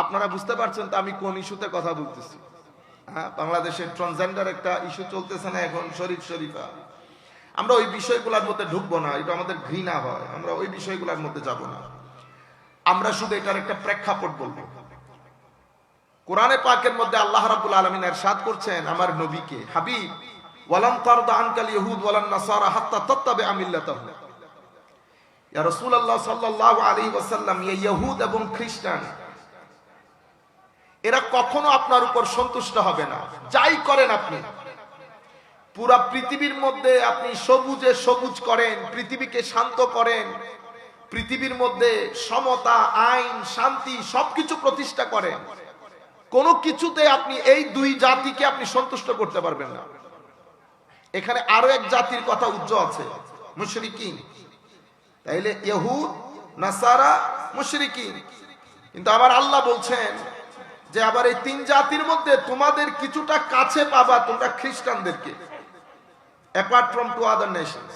আপনারা বুঝতে পারছেন তো আমি কোন ইস্যুতে কথা বলতেছি। হ্যাঁ, বাংলাদেশের ট্রান্সজেন্ডার একটা ইস্যু চলতেছে না এখন, শরীফা। আমরা ওই বিষয়গুলোর মধ্যে ঢুকবো না, এটা আমাদের ঘৃণা হয়, আমরা ওই বিষয়গুলোর মধ্যে যাব না। আমরা শুধু এটার একটা প্রেক্ষাপট বলবো। কোরআনে পাকের মধ্যে আল্লাহ রাব্বুল আলামিন ইরশাদ করছেন আমার নবীকে, হাবিব ওয়ালাম তারদা আনকাল ইহুদ ওয়ালান নাসারা হাত্তা তাত্তাবিআ মিল্লাতাহুম। ইয়া রাসূলুল্লাহ সাল্লাল্লাহু আলাইহি ওয়াসাল্লাম, এই ইহুদ এবং খ্রিস্টান এরা কখনো আপনার উপর সন্তুষ্ট হবে না, যাই করেন আপনি। পুরা পৃথিবীর মধ্যে আপনি সবুজে সবুজ করেন, পৃথিবীকে শান্ত করেন, পৃথিবীর মধ্যে সমতা, আইন, শান্তি সবকিছু প্রতিষ্ঠা করেন, কোনো কিছুতে আপনি এই দুই জাতিকে আপনি সন্তুষ্ট করতে পারবেন না। এখানে আরো এক জাতির কথা উজ্জ্বল আছে, মুশরিকিন। তাইলে ইহুদ, নাসারা, মুশরিকিন। কিন্তু আবার আল্লাহ বলছেন যে আবার এই তিন জাতির মধ্যে তোমাদের কিছুটা কাছে পাবা তোমরা খ্রিস্টানদেরকে, apart from two other nations.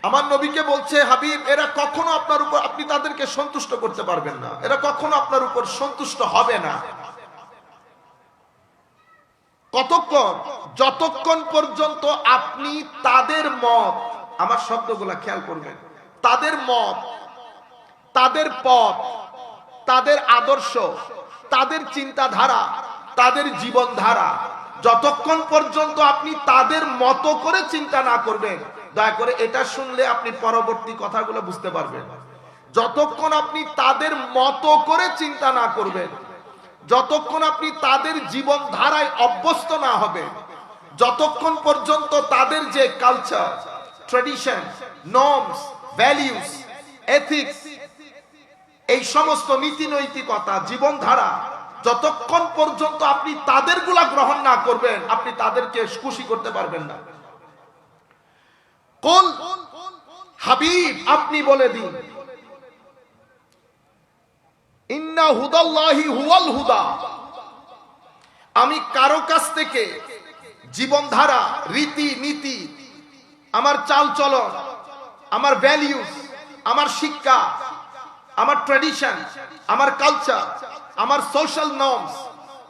আমার নবীকে বলছে, হাবিব এরা কখনো আপনার উপর, আপনি তাদেরকে সন্তুষ্ট করতে পারবেন না, এরা কখনো আপনার উপর সন্তুষ্ট হবে না। কতক্ষণ? যতক্ষণ পর্যন্ত আপনি তাদের মত, আমার শব্দগুলা খেয়াল করবেন, তাদের মত, তাদের পথ, তাদের আদর্শ, তাদের চিন্তাধারা, তাদের জীবনধারা, যতক্ষণ পর্যন্ত আপনি তাদের মতো করে চিন্তা না করবেন, দয়া করে এটা শুনলে আপনি পরবর্তী কথাগুলো বুঝতে পারবেন। যতক্ষণ আপনি তাদের মতো করে চিন্তা না করবেন, যতক্ষণ আপনি তাদের জীবনধারায় অভ্যস্ত না হবেন, যতক্ষণ পর্যন্ত তাদের যে culture, tradition, norms, values, ethics, এই সমস্ত নীতি নৈতিকতা, জীবনধারা, যতক্ষণ পর্যন্ত আপনি তাদেরগুলা গ্রহণ না করবেন, আপনি তাদেরকে খুশি করতে পারবেন না। কোন হাবিব আপনি বলে দিন, ইন্না হুদাল্লাহি হুয়াল হুদা। আমি কারো কাছ থেকে জীবনধারা, রীতি নীতি, আমার চালচলন, আমার ভ্যালিউস, আমার শিক্ষা, আমার ট্র্যাডিশন, আমার কালচার, আমার সোশ্যাল নর্মস,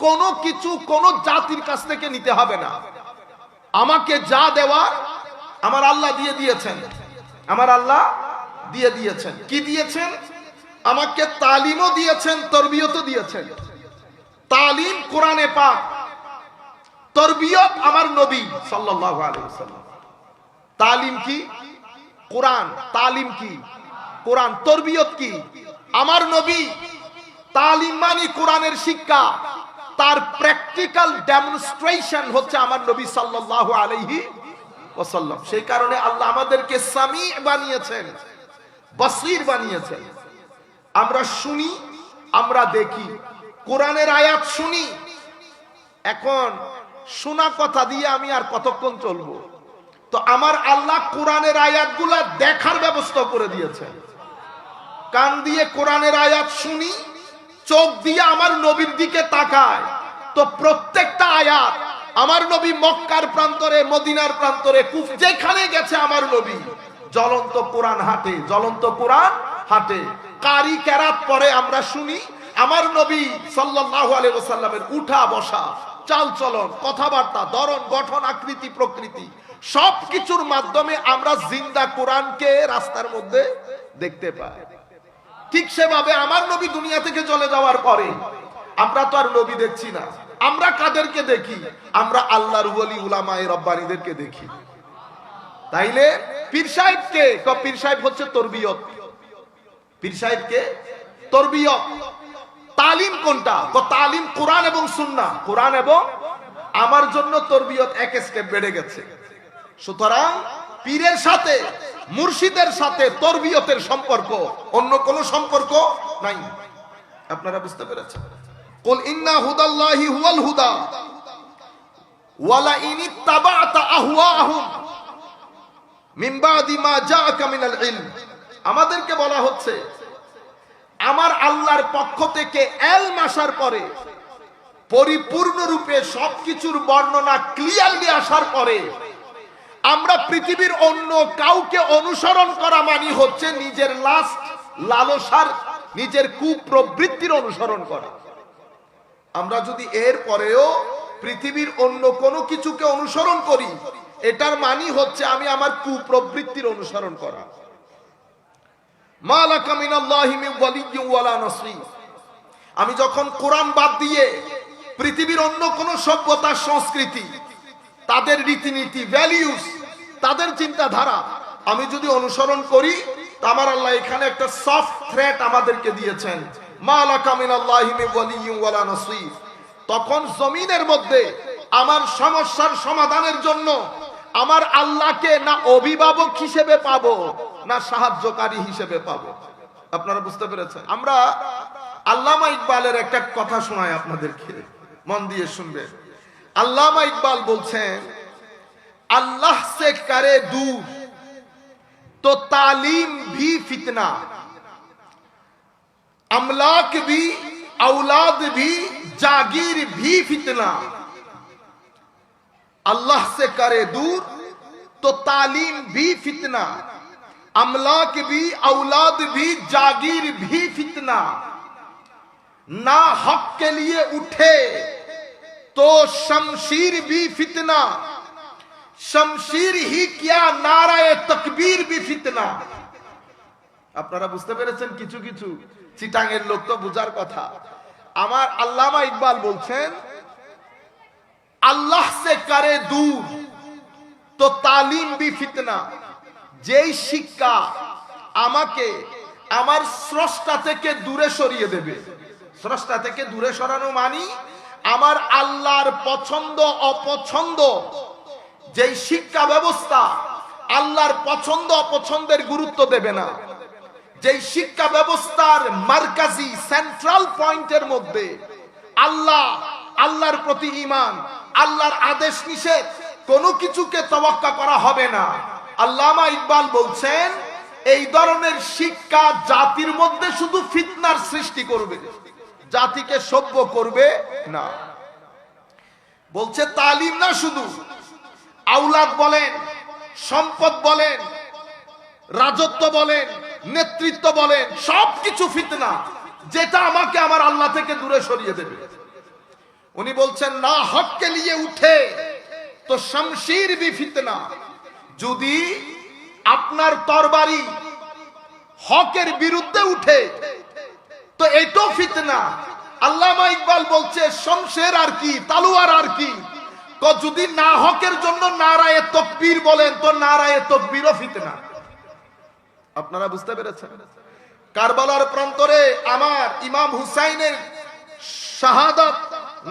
কোনো কিছু কোনো জাতির কাছ থেকে নিতে হবে না। আমাকে যা দেওয়ার আমার আল্লাহ দিয়ে দিয়েছেন, আমার আল্লাহ দিয়ে দিয়েছেন। কি দিয়েছেন? আমাকে তালিমও দিয়েছেন, তরবিয়তও দিয়েছেন। তালিম কোরআনে পাক, তরবিয়ত আমার নবী সাল্লাল্লাহু আলাইহি ওয়াসাল্লাম। তালিম কি? কোরআন। তালিম কি? কোরআন। তরবিয়ত কি? আমার নবী। তালিম মানে কোরআনের শিক্ষা, তার প্র্যাকটিক্যাল ডেমনস্ট্রেশন হচ্ছে আমার নবী সাল্লাল্লাহু আলাইহি ওয়াসাল্লাম। সেই কারণে আল্লাহ আমাদেরকে সামি বানিয়েছেন, বসির বানিয়েছেন। আমরা শুনি, আমরা দেখি, কোরআনের আয়াত শুনি। এখন শোনা কথা দিয়ে আমি আর কতক্ষণ চলবো? তো আমার আল্লাহ কোরআনের আয়াতগুলা দেখার ব্যবস্থা করে দিয়েছেন। কান দিয়ে কোরআনের আয়াত শুনি, চোখ দিয়ে আমার নবীর দিকে তাকায়, তো প্রত্যেকটা আয়াত আমার নবী মক্কার প্রান্তরে, মদিনার প্রান্তরে, যেখানে গেছে আমার নবী জ্বলন্ত কোরআন হাতে, জ্বলন্ত কোরআন হাতে। কারি কেরাত পরে আমরা শুনি, আমার নবী সাল্লাল্লাহু আলাইহি ওয়াসাল্লামের উঠা বসা, চালচলন, কথাবার্তা, ধরন, গঠন, আকৃতি, প্রকৃতি সবকিছুর মাধ্যমে আমরা জিন্দা কোরআনকে রাস্তার মধ্যে দেখতে পাই। ঠিক সেভাবে আমার নবী দুনিয়া থেকে চলে যাওয়ার পরে আমরা তো আর নবী দেখছি না। আমরা কাদেরকে দেখি? আমরা আল্লাহর ওলি উলামায়ে রব্বানীদেরকে দেখি। তাইলে পীর সাহেবকে, পীর সাহেব হচ্ছে তরবিয়ত। পীর সাহেবকে তরবিয়ত। তালিম কোনটা? তালিম কোরআন এবং সুন্নাহ। কোরআন এবং আমার জন্য তরবিয়ত এক স্টেপ বেড়ে গেছে। সুতরাং পীরের সাথে, মুর্শিদের সাথে তরবিয়তের সম্পর্ক, অন্য কোনো সম্পর্ক নাই। আপনারা বুঝতে পেরেছেন? কুল ইন্না হুদাল্লাহি হুয়াল হুদা ওয়ালা ইন ইত্তাবা'তা আহওয়াহুম মিন বাদি মা জাআকা মিনাল ইলম। আমাদেরকে বলা হচ্ছে আমার আল্লাহর পক্ষ থেকে ইলম আসার পরে, পরিপূর্ণ রূপে সবকিছুর বর্ণনা ক্লিয়ারলি আসার পরে আমরা পৃথিবীর অন্য কাউকে অনুসরণ করা মানে হচ্ছে নিজের লালসার নিজের কুপ্রবৃত্তির অনুসরণ করা। আমরা যদি এর পরেও পৃথিবীর অন্য কোনো কিছুকে অনুসরণ করি, এটার মানে হচ্ছে আমি আমার কুপ্রবৃত্তির অনুসরণ করা। মা লাকা মিনাল্লাহি মিন ওয়ালিয়্যিন ওয়ালা নাসীর। আমি যখন কোরআন বাদ দিয়ে পৃথিবীর অন্য কোন সভ্যতা, সংস্কৃতি, তাদের রীতিনীতি, ভ্যালিউস, তাদের চিন্তাধারা আমি যদি অনুসরণ করি, তা আমার আল্লাহ এখানে একটা সফট থ্রেট আমাদেরকে দিয়েছেন, মা লাকা মিনাল্লাহি মিন ওয়ালিয়্যিন ওয়ালা নাসীর। তখন জমিনের মধ্যে আমার সমস্যার সমাধানের জন্য আমার আল্লাহকে না অভিভাবক হিসেবে পাবো, না সাহায্যকারী হিসেবে পাবো। আপনারা বুঝতে পেরেছেন? আমরা আল্লামা ইকবালের একটা কথা শোনাই আপনাদেরকে, মন দিয়ে শুনবেন। আল্লামা ইকবাল বলছেন, আল্লাহ সে করে দূর তো তালিম ভি ফিতনা, আমলাক ভি, औलाद भी, जागीर भी फितना। अल्लाह से करे दूर तो तालीम भी फितना, अमलाक भी, औलाद भी, जागीर भी फितना। ना हक के लिए उठे तो शमशीर भी फितना, शमशीर ही क्या नाराए तकबीर भी फितना। আপনারা বুঝতে পেরেছেন? কিছু কিছু চিটাঙের লোক তো বুঝার কথা। আমার আল্লামা ইকবাল বলছেন, আল্লাহ সে করে দূর তো তালিম বি ফিতনা। যেই শিক্ষা আমাকে আমার স্রষ্টা থেকে দূরে সরিয়ে দেবে, স্রষ্টা থেকে দূরে সরানো মানে আমার আল্লাহর পছন্দ অপছন্দ, যেই শিক্ষা ব্যবস্থা আল্লাহর পছন্দ অপছন্দের গুরুত্ব দেবে না, যেই শিক্ষা ব্যবস্থার মার্কাজি সেন্ট্রাল পয়েন্টের মধ্যে আল্লাহ, আল্লাহর প্রতি ঈমান, আল্লাহর আদেশ নিষেধ কোনো কিছুকে তাওয়াক্কা করা হবে না। আল্লামা ইকবাল বলছেন, এই ধরনের শিক্ষা জাতির মধ্যে শুধু ফিতনার সৃষ্টি করবে, জাতিকে সভ্য করবে না। বলছে তালিম না, শুধু আওলাদ বলেন, সম্পদ বলেন, রাজত্ব বলেন, নেতৃত্ব বলেন, সবকিছু ফিতনা, যেটা আমাকে আমার আল্লাহ থেকে দূরে সরিয়ে দেবে। উনি বলছেন, না হক কে লিয়ে উঠে তো শমশীর ভি ফিতনা। যদি আপনার তরবারি হকের বিরুদ্ধে উঠে তো এটাও ফিতনা। আল্লামা ইকবাল বলছে, শমশের আর কি, তালুয়ার আর কি, যদি না হকের জন্য নারায়ে তাকবীর বলেন তো নারায়ে তাকবীরও ফিতনা। আপনারা বুঝতে পেরেছেন? কারবালার প্রান্তরে আমার ইমাম হুসাইনের শাহাদাত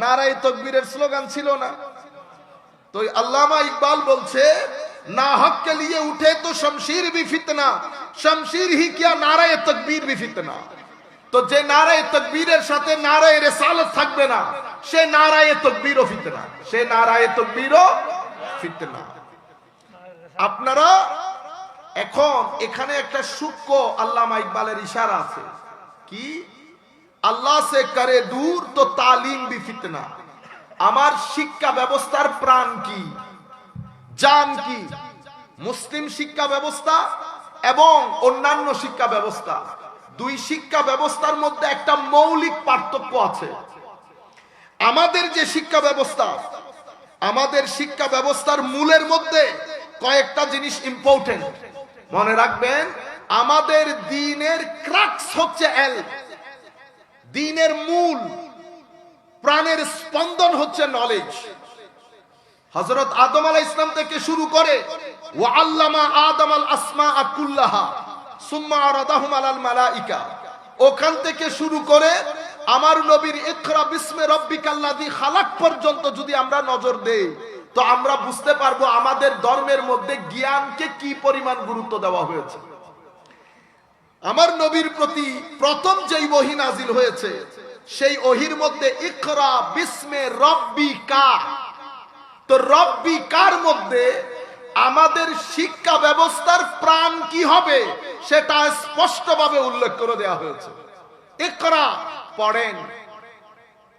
নারায়ে তাকবীরের স্লোগান ছিল না? তো আল্লামা ইকবাল বলছে, না হক কে লিয়ে উঠে তো শমশীর ভি ফিতনা, শমশীর হি কিয়া নারায়ে তাকবীর ভি ফিতনা। তো যে নারায়ে তাকবীরের সাথে নারায়ে রিসালাত থাকবে না, সে নারায়ে তাকবীরও ফিতনা, সে নারায়ে তাকবীরও ফিতনা। আপনারা এখন এখানে একটা সূক্ষ্ম আল্লামা ইকবালের ইশারা আছে, কি? আল্লাহ সে করে দূর তো তালিম ভি ফিতনা। আমার শিক্ষা ব্যবস্থার প্রাণ কি, জান কি? মুসলিম শিক্ষা ব্যবস্থা এবং অন্যান্য শিক্ষা ব্যবস্থা, দুই শিক্ষা ব্যবস্থার মধ্যে একটা মৌলিক পার্থক্য আছে। আমাদের যে শিক্ষা ব্যবস্থা, আমাদের শিক্ষা ব্যবস্থার মূলের মধ্যে কয়েকটা জিনিস ইম্পর্টেন্ট মনে রাখবেন। আমাদের দ্বীনের ক্রাক্স হচ্ছে দ্বীনের মূল, প্রাণের স্পন্দন হচ্ছে নলেজ। হযরত আদম আলাইহিস সালাম থেকে শুরু করে ওয়া আল্লামা আদম আল আসমাআ কুল্লাহা সুম্মা আরাদাহুম আলাল মালাইকা, ওখান থেকে শুরু করে আমার নবীর ইকরা বিসমে রাব্বিকাল্লাযী খালাক পর্যন্ত যদি আমরা নজর দেই, তো আমরা বুঝতে পারবো আমাদের ধর্মের মধ্যে জ্ঞানকে কি পরিমাণ গুরুত্ব দেওয়া হয়েছে। আমার নবীর প্রতি প্রথম যেই ওহী নাজিল হয়েছে, সেই ওহীর মধ্যে ইকরা বিসমে রাব্বিকা, তো রব্বিকার মধ্যে আমাদের শিক্ষা ব্যবস্থার প্রাণ কি হবে সেটা স্পষ্টভাবে উল্লেখ করে দেওয়া হয়েছে। ইকরা পড়েন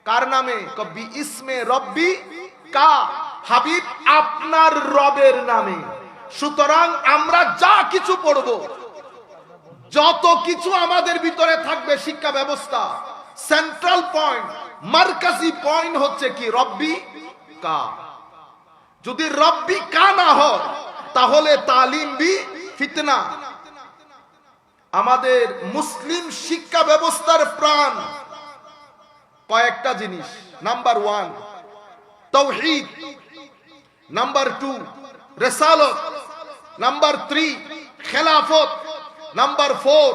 কার নামে? কবি ইসমে রব্বি কা, হাবিব আপনার রবের নামে। সুতরাং আমরা যা কিছু পড়ব, যত কিছু আমাদের ভিতরে থাকবে শিক্ষা ব্যবস্থা, সেন্ট্রাল পয়েন্ট, মার্কাজি পয়েন্ট হচ্ছে কি? রব্বি কা। যদি রব্বি কা না হয় তাহলে তালিম বি ফিতনা। আমাদের মুসলিম শিক্ষা ব্যবস্থার প্রাণ কয়েকটা জিনিস। নাম্বার 1 তাওহীদ, নাম্বার 2 রিসালাত, নাম্বার 3 খেলাফত, নাম্বার 4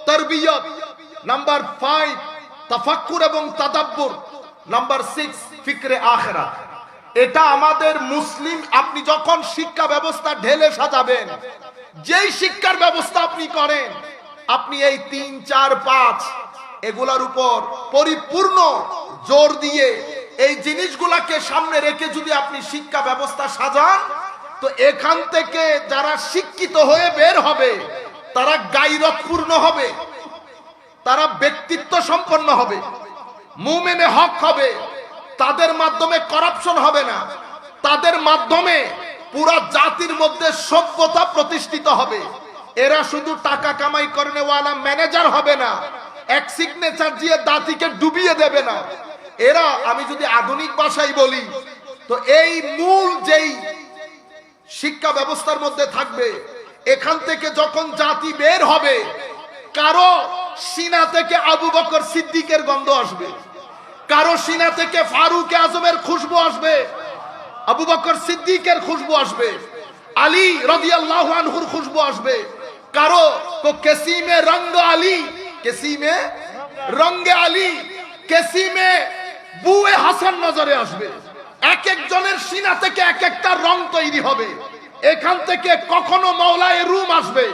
তারবিয়ত, নাম্বার 5 তাফাক্কুর এবং তাদাব্বুর, নাম্বার 6 ফিকরে আখিরাত। এটা আমাদের মুসলিম, আপনি যখন শিক্ষা ব্যবস্থা ঢেলে সাজাবেন, যেই শিক্ষার ব্যবস্থা আপনি করেন, আপনি এই 3, 4, 5 এগুলার উপর পরিপূর্ণ জোর দিয়ে এই জিনিসগুলাকে সামনে রেখে যদি আপনি শিক্ষা ব্যবস্থা সাজান, তো এখান থেকে যারা শিক্ষিত হয়ে বের হবে তারা গায়রতপূর্ণ হবে, তারা ব্যক্তিত্ব সম্পন্ন হবে, মুমিনে হক হবে, তাদের মাধ্যমে করাপশন হবে না, তাদের মাধ্যমে পুরা জাতির মধ্যে সভ্যতা প্রতিষ্ঠিত হবে। এরা শুধু টাকা কামাই করেনেওয়ালা ম্যানেজার হবে না, এক সিগনেচার দিয়ে দাঁতিকে ডুবিয়ে দেবে না। এরা, আমি যদি আধুনিক ভাষায় বলি, তো এই মূল যেই শিক্ষা ব্যবস্থার মধ্যে থাকবে, এখান থেকে যখন জাতি বের হবে, কারো সিনা থেকে আবু বকর সিদ্দিকের গন্ধ আসবে, কারো সিনা থেকে ফারুক আজমের খুশবু আসবে, আবু বকর সিদ্দিকের খুশবু আসবে, আলী রাদিয়াল্লাহু আনহুর খুশবু আসবে, কারো তো কেসিমে রঙ্গ আলী, কেসিমে রঙ্গে আলী, কেসিমে বুয়ে হাসান নজরে আসবে। এক একজনের সিনা থেকে এক একটা রং তৈরি হবে। এখান থেকে কখনো মাওলায়ে রুম আসবে,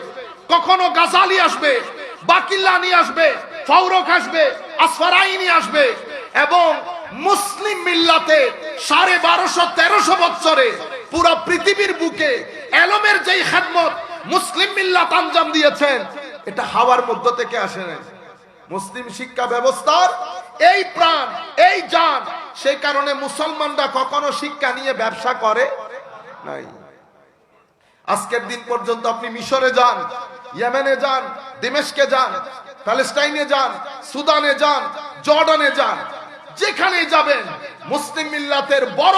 কখনো গাজালি আসবে, বাকিল্লানি আসবে, ফারুক আসবে, আসফারাইনি আসবে, এবং মুসলিম মিল্লাতে 1250-1300 বছরে পুরো পৃথিবীর বুকে এলমের যেই খেদমত মুসলিম মিল্লাত আঞ্জাম দিয়েছেন, এটা হাওয়ার মধ্য থেকে আসে না। মুসলিম শিক্ষা ব্যবস্থার এই প্রাণ, এই জান। সেই কারণে মুসলমানরা কখনো শিক্ষা নিয়ে ব্যবসা করে নাই। আজকের দিন পর্যন্ত আপনি মিশরে যান, ইয়েমেনে যান, দিমেশকে যান, প্যালেস্টাইনে যান, সুদানে যান, জর্ডানে যান, যেখানে যাবেন মুসলিম মিল্লাতের বড়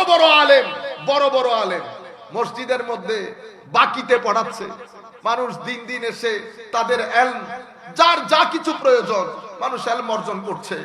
বড় আলেম মসজিদের মধ্যে বাকিতে পড়াচ্ছে। মানুষ দিন দিন এসে তাদের এলম, যার যা কিছু প্রয়োজন, মানুষ এলম অর্জন করছে।